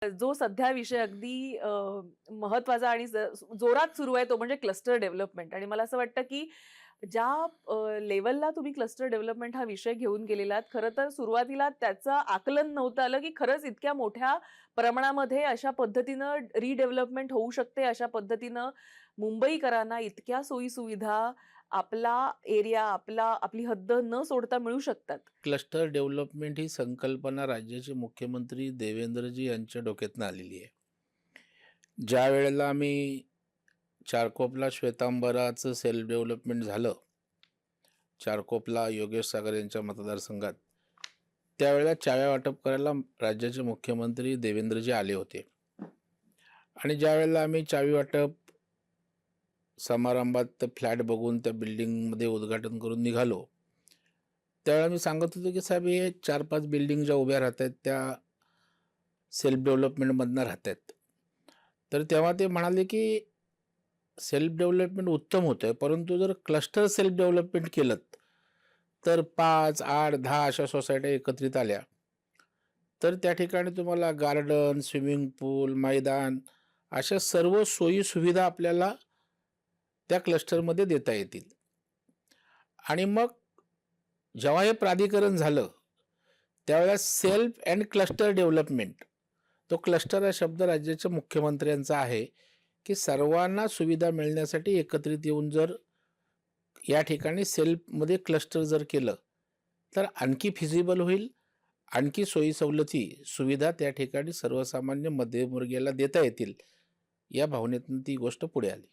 जो सध्या विषय अगदी महत्त्वाचा आणि जोरात सुरू आहे तो म्हणजे क्लस्टर डेव्हलपमेंट आणि मला असं वाटतं, की ज्या लेव्हलला तुम्ही क्लस्टर डेव्हलपमेंट हा विषय घेऊन गेलेलात, खरं तर सुरुवातीला त्याचं आकलन नव्हतं आलं, की खरंच इतक्या मोठ्या प्रमाणामध्ये अशा पद्धतीनं रिडेव्हलपमेंट होऊ शकते, अशा पद्धतीनं मुंबईकरांना इतक्या सोयी-सुविधा आपला एरिया, आपली हद्द न सोडता मिळू शकतात. क्लस्टर डेव्हलपमेंट ही संकल्पना राज्याचे मुख्यमंत्री देवेंद्रजी यांच्या डोक्यातनं आलेली आहे. ज्या वेळेला आम्ही चारकोपला श्वेतांबराचं सेल्फ डेव्हलपमेंट झालं, चारकोपला योगेश सागर यांच्या मतदारसंघात, त्यावेळेला चाव्या वाटप करायला राज्याचे मुख्यमंत्री देवेंद्रजी आले होते. आणि ज्यावेळेला आम्ही चावी वाटप समारंभात ते फ्लॅट बघून त्या बिल्डिंगमध्ये उद्घाटन करून निघालो, त्यावेळेला मी सांगत होतो की साहेब, हे 4-5 बिल्डिंग ज्या उभ्या राहत आहेत त्या सेल्फ डेव्हलपमेंटमधनं राहत आहेत. तर तेव्हा ते म्हणाले की सेल्फ डेव्हलपमेंट उत्तम होतं आहे, परंतु जर क्लस्टर सेल्फ डेव्हलपमेंट केलं तर 5, 8, 10 अशा सोसायट्या एकत्रित आल्या तर त्या ठिकाणी तुम्हाला गार्डन, स्विमिंग पूल, मैदान अशा सर्व सोयी सुविधा आपल्याला त्या क्लस्टरमध्ये देता येतील. आणि मग जेव्हा हे प्राधिकरण झालं त्यावेळेला सेल्फ अँड क्लस्टर डेव्हलपमेंट, तो क्लस्टर हा शब्द राज्याच्या मुख्यमंत्र्यांचा आहे की सर्वांना सुविधा मिळण्यासाठी एकत्रित येऊन जर या ठिकाणी सेल्फमध्ये क्लस्टर जर केलं तर आणखी फिजिबल होईल, आणखी सोयी सवलती सुविधा त्या ठिकाणी सर्वसामान्य मध्यमवर्गीयाला देता येतील, या भावनेतून ती गोष्ट पुढे आली.